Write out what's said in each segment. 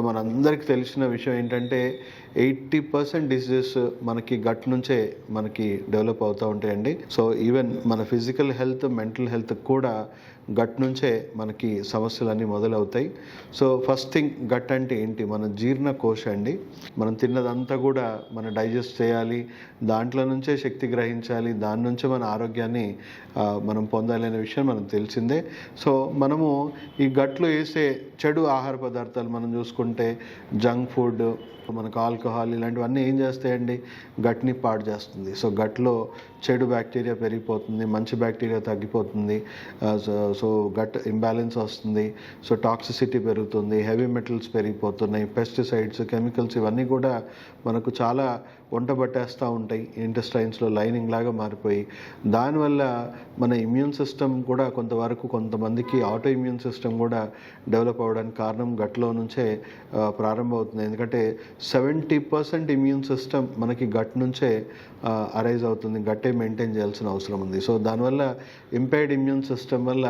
మనందరికీ తెలిసిన విషయం ఏంటంటే 80% డిసీజెస్ మనకి గట్ నుంచే మనకి డెవలప్ అవుతూ ఉంటాయండి. సో ఈవెన్ మన ఫిజికల్ హెల్త్, మెంటల్ హెల్త్ కూడా గట్ నుంచే మనకి సమస్యలన్నీ మొదలవుతాయి. సో ఫస్ట్ థింగ్, గట్ అంటే ఏంటి? మన జీర్ణకోశ అండి. మనం తిన్నదంతా కూడా మనం డైజెస్ట్ చేయాలి, దాంట్లో నుంచే శక్తి గ్రహించాలి, దాని నుంచే మన ఆరోగ్యాన్ని మనం పొందాలి అనే విషయం మనకు తెలిసిందే. సో మనము ఈ గట్లో వేసే చెడు ఆహార పదార్థాలు మనం చూసుకుంటే జంక్ ఫుడ్, మనకు ఆల్కహాల్ ఇలాంటివన్నీ ఏం చేస్తాయండి? గట్ని పాడు చేస్తుంది. సో గట్లో చెడు బ్యాక్టీరియా పెరిగిపోతుంది, మంచి బ్యాక్టీరియా తగ్గిపోతుంది. సో గట్ ఇంబ్యాలెన్స్ వస్తుంది. సో టాక్సిసిటీ పెరుగుతుంది, హెవీ మెటల్స్ పెరిగిపోతున్నాయి, పెస్టిసైడ్స్, కెమికల్స్ ఇవన్నీ కూడా మనకు చాలా వంట పట్టేస్తూ ఉంటాయి. ఇంటెస్టైన్స్లో లైనింగ్ లాగా మారిపోయి దానివల్ల మన ఇమ్యూన్ సిస్టమ్ కూడా కొంతమందికి ఆటో ఇమ్యూన్ సిస్టమ్ కూడా డెవలప్ అవ్వడానికి కారణం గట్లో నుంచే ప్రారంభమవుతుంది. ఎందుకంటే 70% ఇమ్యూన్ సిస్టమ్ మనకి గట్ నుంచే అరైజ్ అవుతుంది. గట్టే మెయింటైన్ చేయాల్సిన అవసరం ఉంది. సో దానివల్ల ఇంపైర్డ్ ఇమ్యూన్ సిస్టమ్ వల్ల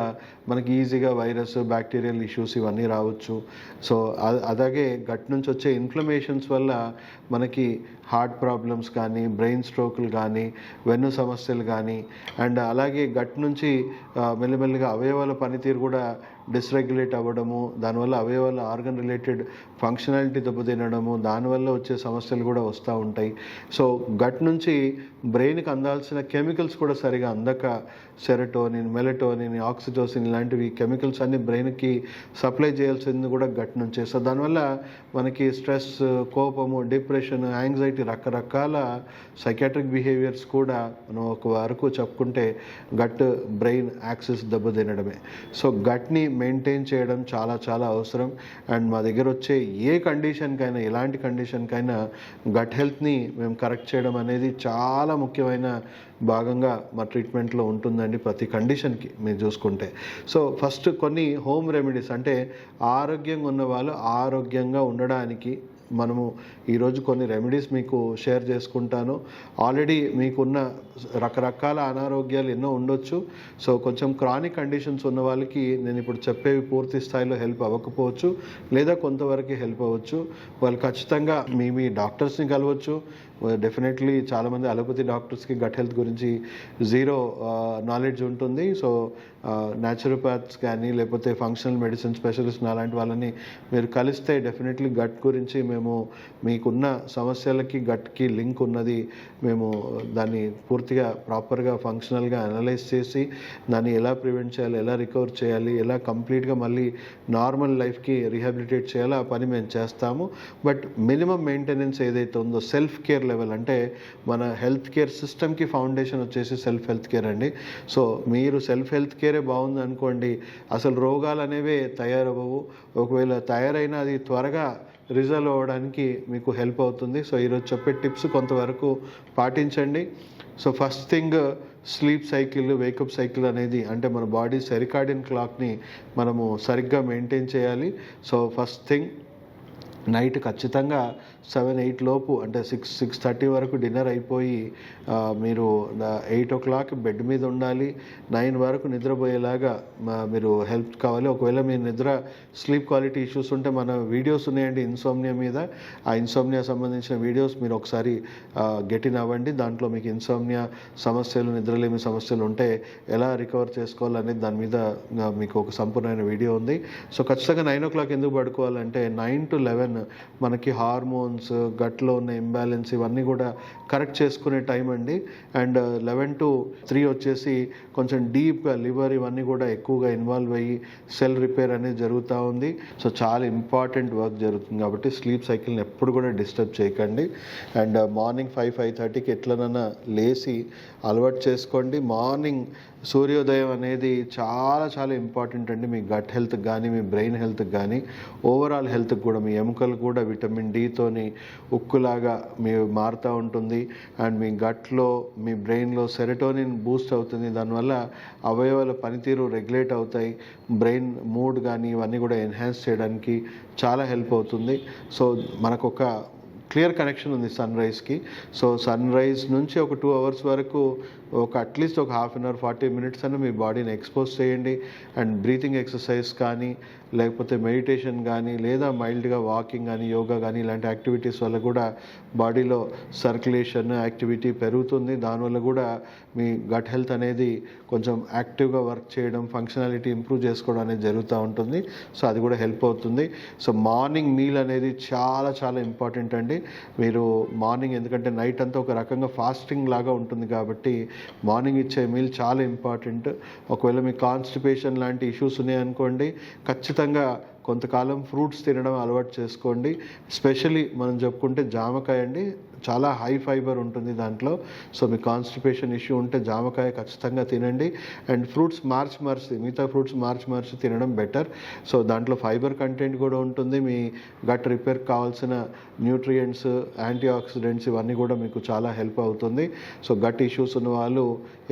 మనకి ఈజీగా వైరస్, బ్యాక్టీరియల్ ఇష్యూస్ ఇవన్నీ రావచ్చు. సో అలాగే గట్ నుంచి వచ్చే ఇన్ఫ్లమేషన్స్ వల్ల మనకి హార్ట్ ప్రాబ్లమ్స్ కానీ, బ్రెయిన్ స్ట్రోకులు కానీ, వెన్ను సమస్యలు కానీ, అండ్ అలాగే గట్ నుంచి మెల్లిమెల్లిగా అవయవాల పనితీరు కూడా డిస్రెగ్యులేట్ అవ్వడము, దానివల్ల అవయవాల ఆర్గన్ రిలేటెడ్ ఫంక్షనాలిటీ దెబ్బతినడము, దానివల్ల వచ్చే సమస్యలు కూడా వస్తూ ఉంటాయి. సో గట్ నుంచి బ్రెయిన్కి అందాల్సిన కెమికల్స్ కూడా సరిగా అందక సెరటోనిన్, మెలటోనిన్, ఆక్సిటోసిన్ ఇలాంటివి కెమికల్స్ అన్ని బ్రెయిన్కి సప్లై చేయాల్సింది కూడా గట్ నుంచే. సో దానివల్ల మనకి స్ట్రెస్, కోపము, డిప్రెషన్, యాంగ్జైటీ, రకరకాల సైకాట్రిక్ బిహేవియర్స్ కూడా మనం ఒక వరకు చెప్పుకుంటే గట్ బ్రెయిన్ యాక్సిస్ దెబ్బతినడమే. సో గట్ని మెయింటైన్ చేయడం చాలా చాలా అవసరం. అండ్ మా దగ్గర వచ్చే ఏ కండిషన్కైనా, ఎలాంటి కండిషన్కైనా గట్ హెల్త్ని మేము కరెక్ట్ చేయడం అనేది చాలా ముఖ్యమైన భాగంగా మా ట్రీట్మెంట్లో ఉంటుందండి ప్రతి కండిషన్కి మీరు చూసుకుంటే. సో ఫస్ట్ కొన్ని హోమ్ రెమెడీస్, అంటే ఆరోగ్యంగా ఉన్న వాళ్ళు ఆరోగ్యంగా ఉండడానికి మనము ఈరోజు కొన్ని రెమెడీస్ మీకు షేర్ చేసుకుంటాను. ఆల్రెడీ మీకున్న రకరకాల అనారోగ్యాలు ఎన్నో ఉండొచ్చు. సో కొంచెం క్రానిక్ కండిషన్స్ ఉన్న వాళ్ళకి నేను ఇప్పుడు చెప్పేవి పూర్తి స్థాయిలో హెల్ప్ అవ్వకపోవచ్చు, లేదా కొంతవరకు హెల్ప్ అవ్వచ్చు. వాళ్ళు ఖచ్చితంగా మీ డాక్టర్స్ని కలవచ్చు. డెఫినెట్లీ చాలామంది అలోపతి డాక్టర్స్కి గట్ హెల్త్ గురించి జీరో నాలెడ్జ్ ఉంటుంది. సో న్యాచురోపాత్స్ కానీ, లేకపోతే ఫంక్షనల్ మెడిసిన్ స్పెషలిస్ట్ అలాంటి వాళ్ళని మీరు కలిస్తే డెఫినెట్లీ గట్ గురించి మేము మీకున్న సమస్యలకి గట్కి లింక్ ఉన్నది, మేము దాన్ని పూర్తిగా ప్రాపర్గా ఫంక్షనల్గా అనలైజ్ చేసి దాన్ని ఎలా ప్రివెంట్ చేయాలి, ఎలా రికవర్ చేయాలి, ఎలా కంప్లీట్గా మళ్ళీ నార్మల్ లైఫ్కి రీహాబిలిటేట్ చేయాలో ఆ పని మేము చేస్తాము. బట్ మినిమం మెయింటెనెన్స్ ఏదైతే ఉందో సెల్ఫ్ కేర్ లెవెల్, అంటే మన హెల్త్ కేర్ సిస్టమ్కి ఫౌండేషన్ వచ్చేసి సెల్ఫ్ హెల్త్ కేర్ అండి. సో మీరు సెల్ఫ్ హెల్త్ కేరే బాగుంది అనుకోండి, అసలు రోగాలు అనేవే తయారవ్వవు. ఒకవేళ తయారైనా అది త్వరగా రిజల్వ్ అవ్వడానికి మీకు హెల్ప్ అవుతుంది. సో ఈరోజు చెప్పే టిప్స్ కొంతవరకు పాటించండి. So first thing, sleep cycle, wake up cycle అనేది, అంటే మన బాడీ సెరికాడియన్ క్లాక్ని మనము సరిగ్గా మెయింటైన్ చేయాలి. సో ఫస్ట్ థింగ్, నైట్ ఖచ్చితంగా 7-8 లోపు, అంటే 6-6:30 వరకు డిన్నర్ అయిపోయి మీరు 8 o'clock బెడ్ మీద ఉండాలి. 9 వరకు నిద్రపోయేలాగా మీరు హెల్ప్ కావాలి. ఒకవేళ మీ నిద్ర స్లీప్ క్వాలిటీ ఇష్యూస్ ఉంటే మన వీడియోస్ ఉన్నాయండి ఇన్సోమ్నియా మీద. ఆ ఇన్సోమ్నియా సంబంధించిన వీడియోస్ మీరు ఒకసారి గెట్ ఇన్ అవ్వండి. దాంట్లో మీకు ఇన్సోమ్నియా సమస్యలు, నిద్రలేమి సమస్యలు ఉంటే ఎలా రికవర్ చేసుకోవాలనేది దాని మీద మీకు ఒక సంపూర్ణమైన వీడియో ఉంది. సో ఖచ్చితంగా 9 o'clock ఎందుకు పడుకోవాలంటే 9 to 11 మనకి హార్మోన్స్, గట్లో ఉన్న ఇంబ్యాలెన్స్ ఇవన్నీ కూడా కరెక్ట్ చేసుకునే టైం అండి. అండ్ 11 to 3 వచ్చేసి కొంచెం డీప్ లివర్ ఇవన్నీ కూడా ఎక్కువగా ఇన్వాల్వ్ అయ్యి సెల్ రిపేర్ అనేది జరుగుతూ ఉంది. సో చాలా ఇంపార్టెంట్ వర్క్ జరుగుతుంది కాబట్టి స్లీప్ సైకిల్ని ఎప్పుడు కూడా డిస్టర్బ్ చేయకండి. అండ్ మార్నింగ్ 5-5:30కి ఎట్లనైనా లేచి అలవాటు చేసుకోండి. మార్నింగ్ సూర్యోదయం అనేది చాలా చాలా ఇంపార్టెంట్ అండి మీ గట్ హెల్త్కి కానీ, మీ బ్రెయిన్ హెల్త్కి కానీ, ఓవరాల్ హెల్త్కి కూడా. మీ ఎముకలు కూడా విటమిన్ డితోని ఉక్కులాగా మీ మారుతూ ఉంటుంది. అండ్ మీ గట్లో, మీ బ్రెయిన్లో సెరటోనిన్ బూస్ట్ అవుతుంది. దానివల్ల అవయవాల పనితీరు రెగ్యులేట్ అవుతాయి. బ్రెయిన్ మూడ్ కానీ ఇవన్నీ కూడా ఎన్హాన్స్ చేయడానికి చాలా హెల్ప్ అవుతుంది. సో మనకొక క్లియర్ కనెక్షన్ ఉంది సన్ రైజ్కి. సో సన్ రైజ్ నుంచి ఒక 2 hours వరకు ఒక అట్లీస్ట్ ఒక హాఫ్ అన్ అవర్ 40 మినిట్స్ అన్న మీ బాడీని ఎక్స్పోజ్ చేయండి. అండ్ బ్రీతింగ్ ఎక్సర్సైజ్ కానీ, లేకపోతే మెడిటేషన్ కానీ, లేదా మైల్డ్గా వాకింగ్ కానీ, యోగా కానీ ఇలాంటి యాక్టివిటీస్ వల్ల కూడా బాడీలో సర్క్యులేషన్ యాక్టివిటీ పెరుగుతుంది. దానివల్ల కూడా మీ గట్ హెల్త్ అనేది కొంచెం యాక్టివ్గా వర్క్ చేయడం, ఫంక్షనాలిటీ ఇంప్రూవ్ చేసుకోవడం అనేది జరుగుతూ ఉంటుంది. సో అది కూడా హెల్ప్ అవుతుంది. సో మార్నింగ్ మీల్ అనేది చాలా చాలా ఇంపార్టెంట్ అండి. మీరు మార్నింగ్, ఎందుకంటే నైట్ అంతా ఒక రకంగా ఫాస్టింగ్ లాగా ఉంటుంది కాబట్టి మార్నింగ్ ఇచ్చే మీల్ చాలా ఇంపార్టెంట్. ఒకవేళ మీకు కాన్స్టిపేషన్ లాంటి ఇష్యూస్ ఉన్నాయనుకోండి, ఖచ్చితంగా కొంతకాలం ఫ్రూట్స్ తినడం అలవాటు చేసుకోండి. ఎస్పెషలీ మనం చెప్పుకుంటే జామకాయ అండి, చాలా హై ఫైబర్ ఉంటుంది దాంట్లో. సో మీ కాన్స్టిపేషన్ ఇష్యూ ఉంటే జామకాయ ఖచ్చితంగా తినండి. అండ్ ఫ్రూట్స్ మిగతా ఫ్రూట్స్ మార్చి తినడం బెటర్. సో దాంట్లో ఫైబర్ కంటెంట్ కూడా ఉంటుంది. మీ గట్ రిపేర్ కావాల్సిన న్యూట్రియంట్స్, యాంటీ ఆక్సిడెంట్స్ ఇవన్నీ కూడా మీకు చాలా హెల్ప్ అవుతుంది. సో గట్ ఇష్యూస్ ఉన్న వాళ్ళు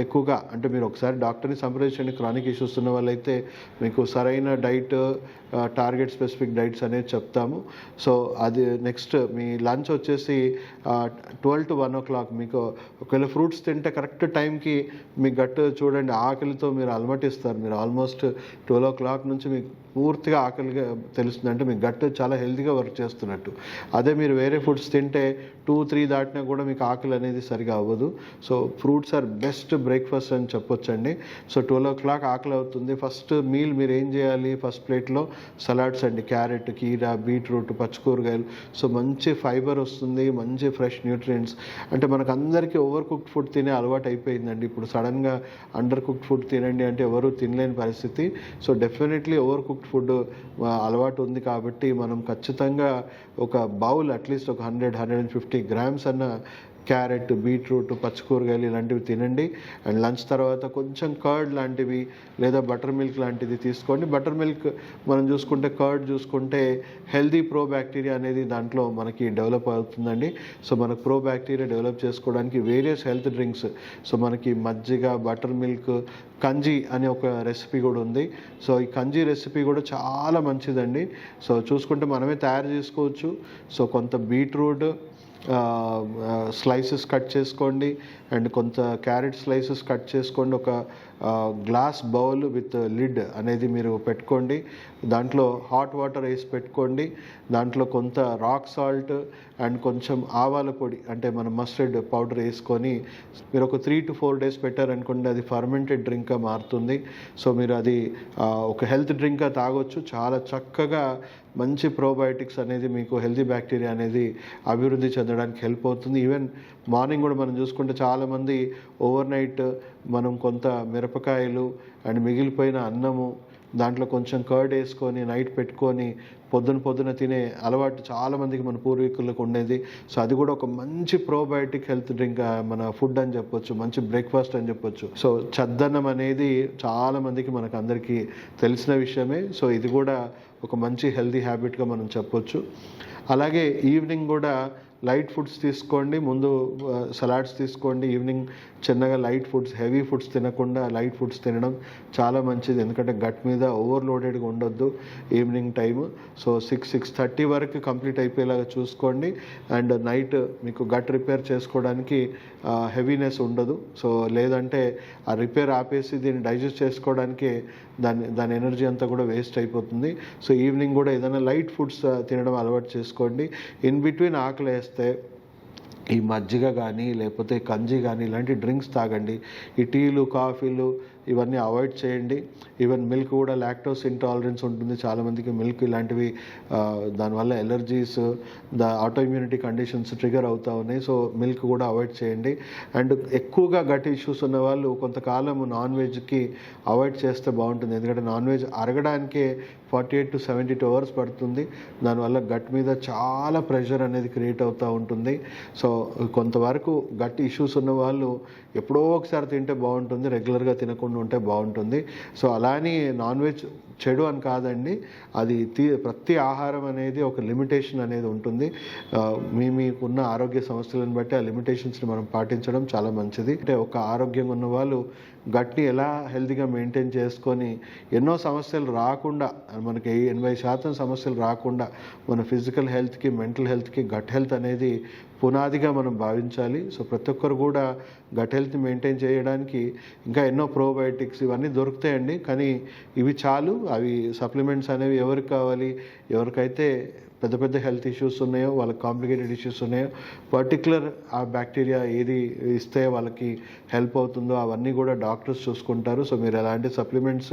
ఎక్కువగా, అంటే మీరు ఒకసారి డాక్టర్ని సంప్రదించండి. క్రానిక్ ఇష్యూస్ ఉన్న వాళ్ళైతే మీకు సరైన డైట్, టార్గెట్ స్పెసిఫిక్ డైట్స్ అనేది చెప్తాము. సో అది నెక్స్ట్ మీ లంచ్ వచ్చేసి 12 to 1 o'clock. మీకు ఒకవేళ ఫ్రూట్స్ తింటే కరెక్ట్ టైంకి మీ గట్ చూడండి, ఆకలితో మీరు అలమటిస్తారు. మీరు ఆల్మోస్ట్ 12 o'clock నుంచి మీకు పూర్తిగా ఆకలిగా తెలుస్తుంది, అంటే మీ గట్ చాలా హెల్తీగా వర్క్ చేస్తున్నట్టు. అదే మీరు వేరే ఫుడ్స్ తింటే 2-3 దాటినా కూడా మీకు ఆకలి అనేది సరిగా అవ్వదు. So fruits are best breakfast అని చెప్పొచ్చండి. సో 12 o'clock ఆకలి అవుతుంది. ఫస్ట్ మీల్ మీరు ఏం చేయాలి, ఫస్ట్ ప్లేట్లో సలాడ్స్ అండి, క్యారెట్, కీరా, బీట్రూట్, పచ్చికూరగాయలు. సో మంచి ఫైబర్ వస్తుంది, మంచి ఫ్రెష్ న్యూట్రియంట్స్. అంటే మనకు అందరికీ ఓవర్ కుక్డ్ ఫుడ్ తినే అలవాటు అయిపోయిందండి. ఇప్పుడు సడన్గా అండర్ కుక్డ్ ఫుడ్ తినండి అంటే ఎవరు తినలేని పరిస్థితి. So definitely over cooked food అలవాటు ఉంది కాబట్టి మనం ఖచ్చితంగా ఒక బౌల్ అట్లీస్ట్ ఒక 100-150 grams అన్న క్యారెట్, బీట్రూట్, పచ్చికూరగాయలు ఇలాంటివి తినండి. అండ్ లంచ్ తర్వాత కొంచెం కర్డ్ లాంటివి లేదా బటర్ మిల్క్ లాంటిది తీసుకోండి. బటర్ మిల్క్ మనం చూసుకుంటే, కర్డ్ చూసుకుంటే హెల్దీ ప్రో బ్యాక్టీరియా అనేది దాంట్లో మనకి డెవలప్ అవుతుందండి. సో మనకు ప్రో బ్యాక్టీరియా డెవలప్ చేసుకోవడానికి వేరియస్ హెల్త్ డ్రింక్స్, సో మనకి మజ్జిగ, బటర్ మిల్క్, కంజీ అనే ఒక రెసిపీ కూడా ఉంది. సో ఈ కంజీ రెసిపీ కూడా చాలా మంచిదండి. సో చూసుకుంటే మనమే తయారు చేసుకోవచ్చు. సో కొంత బీట్రూట్ స్లైసెస్ కట్ చేసుకోండి, అండ్ కొంత క్యారెట్ స్లైసెస్ కట్ చేసుకోండి. ఒక గ్లాస్ బౌల్ విత్ లిడ్ అనేది మీరు పెట్టుకోండి. దాంట్లో హాట్ వాటర్ వేసి పెట్టుకోండి. దాంట్లో కొంత రాక్ సాల్ట్ అండ్ కొంచెం ఆవాల పొడి, అంటే మన మస్టర్డ్ పౌడర్ వేసుకొని మీరు ఒక 3 to 4 days పెట్టారనుకోండి, అది ఫర్మెంటెడ్ డ్రింక్గా మారుతుంది. సో మీరు అది ఒక హెల్త్ డ్రింక్గా తాగొచ్చు. చాలా చక్కగా మంచి ప్రోబయోటిక్స్ అనేది, మీకు హెల్తీ బ్యాక్టీరియా అనేది అభివృద్ధి చెందడానికి హెల్ప్ అవుతుంది. ఈవెన్ మార్నింగ్ కూడా మనం చూసుకుంటే చాలామంది ఓవర్ నైట్ మనం కొంత మిరపకాయలు అండ్ మిగిలిపోయిన అన్నము, దాంట్లో కొంచెం కర్డ్ వేసుకొని నైట్ పెట్టుకొని పొద్దున తినే అలవాటు చాలామందికి మన పూర్వీకులకు ఉండేది. సో అది కూడా ఒక మంచి ప్రోబయోటిక్ హెల్త్ డ్రింక్, మన ఫుడ్ అని చెప్పొచ్చు, మంచి బ్రేక్ఫాస్ట్ అని చెప్పొచ్చు. సో చద్దన్నం అనేది చాలామందికి మనకు అందరికీ తెలిసిన విషయమే. సో ఇది కూడా ఒక మంచి హెల్తీ హ్యాబిట్గా మనం చెప్పొచ్చు. అలాగే ఈవినింగ్ కూడా లైట్ ఫుడ్స్ తీసుకోండి. ముందు సలాడ్స్ తీసుకోండి. ఈవినింగ్ చిన్నగా లైట్ ఫుడ్స్, హెవీ ఫుడ్స్ తినకుండా లైట్ ఫుడ్స్ తినడం చాలా మంచిది. ఎందుకంటే గట్ మీద ఓవర్లోడెడ్గా ఉండొద్దు ఈవినింగ్ టైము. సో 6-6:30 వరకు కంప్లీట్ అయిపోయేలాగా చూసుకోండి. అండ్ నైట్ మీకు గట్ రిపేర్ చేసుకోవడానికి హెవీనెస్ ఉండదు. సో లేదంటే ఆ రిపేర్ ఆపేసి దీన్ని డైజెస్ట్ చేసుకోవడానికి దాని ఎనర్జీ అంతా కూడా వేస్ట్ అయిపోతుంది. సో ఈవినింగ్ కూడా ఏదైనా లైట్ ఫుడ్స్ తినడం అలవాటు చేసుకోండి. ఇన్ బిట్వీన్ ఆకలి వేస్తే ఈ మజ్జిగ కానీ, లేకపోతే కంజీ కానీ ఇలాంటి డ్రింక్స్ తాగండి. ఈ టీలు, కాఫీలు ఇవన్నీ అవాయిడ్ చేయండి. ఈవెన్ మిల్క్ కూడా లాక్టోస్ ఇంటాలరెన్స్ ఉంటుంది చాలామందికి. మిల్క్ ఇలాంటివి దానివల్ల allergies, auto immunity conditions trigger అవుతూ ఉన్నాయి. సో మిల్క్ కూడా అవాయిడ్ చేయండి. అండ్ ఎక్కువగా గట్ ఇష్యూస్ ఉన్న వాళ్ళు కొంతకాలం నాన్ వెజ్కి అవాయిడ్ చేస్తే బాగుంటుంది. ఎందుకంటే నాన్ వెజ్ అరగడానికే 48 to 72 hours పడుతుంది. దానివల్ల గట్ మీద చాలా ప్రెషర్ అనేది క్రియేట్ అవుతూ ఉంటుంది. సో కొంతవరకు గట్ ఇష్యూస్ ఉన్న వాళ్ళు ఎప్పుడో ఒకసారి తింటే బాగుంటుంది, రెగ్యులర్గా తినకుండా ఉంటే బాగుంటుంది. సో అలానే నాన్ వెజ్ చెడు అని కాదండి, అది ప్రతి ఆహారం అనేది ఒక లిమిటేషన్ అనేది ఉంటుంది. మీకున్న ఆరోగ్య సమస్యలను బట్టి ఆ లిమిటేషన్స్ని మనం పాటించడం చాలా మంచిది. అంటే ఒక ఆరోగ్యంగా ఉన్న వాళ్ళు గట్ని ఎలా హెల్తీగా మెయింటైన్ చేసుకొని ఎన్నో సమస్యలు రాకుండా మనకి 80% సమస్యలు రాకుండా మన ఫిజికల్ హెల్త్కి, మెంటల్ హెల్త్కి గట్ హెల్త్ అనేది పునాదిగా మనం భావించాలి. సో ప్రతి ఒక్కరు కూడా గట్ హెల్త్ మెయింటైన్ చేయడానికి ఇంకా ఎన్నో ప్రోబయోటిక్స్ ఇవన్నీ దొరుకుతాయండి. కానీ ఇవి చాలు. అవి సప్లిమెంట్స్ అనేవి ఎవరికి కావాలి, ఎవరికైతే పెద్ద పెద్ద హెల్త్ ఇష్యూస్ ఉన్నాయో, వాళ్ళకి కాంప్లికేటెడ్ ఇష్యూస్ ఉన్నాయో, పర్టికులర్ ఆ బ్యాక్టీరియా ఏది ఇస్తే వాళ్ళకి హెల్ప్ అవుతుందో అవన్నీ కూడా డాక్టర్స్ చూసుకుంటారు. సో మీరు ఎలాంటి సప్లిమెంట్స్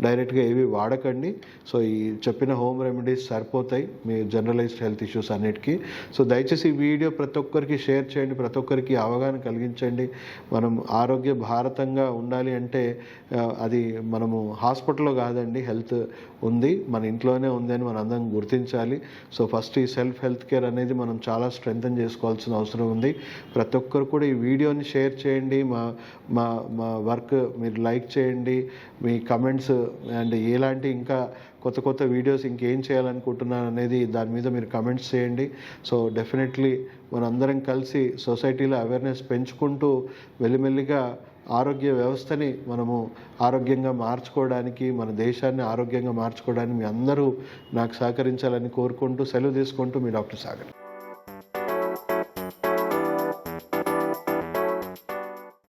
డైరెక్ట్గా ఏవి వాడకండి. సో ఈ చెప్పిన హోమ్ రెమెడీస్ సరిపోతాయి మీ జనరలైజ్డ్ హెల్త్ ఇష్యూస్ అన్నిటికీ. సో దయచేసి ఈ వీడియో ప్రతి ఒక్కరికి షేర్ చేయండి, ప్రతి ఒక్కరికి అవగాహన కలిగించండి. మనం ఆరోగ్య భారతంగా ఉండాలి అంటే అది మనము హాస్పిటల్లో కాదండి, హెల్త్ ఉంది మన ఇంట్లోనే ఉంది అని మనం అందరం గుర్తించాలి. సో ఫస్ట్ ఈ సెల్ఫ్ హెల్త్ కేర్ అనేది మనం చాలా స్ట్రెంథన్ చేసుకోవాల్సిన అవసరం ఉంది. ప్రతి ఒక్కరు కూడా ఈ వీడియోని షేర్ చేయండి, మా మా మా వర్క్ మీరు లైక్ చేయండి, మీ కమెంట్స్ అండ్ ఎలాంటి ఇంకా కొత్త కొత్త వీడియోస్ ఇంకేం చేయాలనుకుంటున్నాను అనేది దాని మీద మీరు కమెంట్స్ చేయండి. సో డెఫినెట్లీ మనందరం కలిసి సొసైటీలో అవేర్నెస్ పెంచుకుంటూ మెల్లిమెల్లిగా ఆరోగ్య వ్యవస్థని మనము ఆరోగ్యంగా మార్చుకోవడానికి, మన దేశాన్ని ఆరోగ్యంగా మార్చుకోవడానికి మీ అందరూ నాకు సహకరించాలని కోరుకుంటూ సెలవు తీసుకుంటూ మీ డాక్టర్ సాగర్.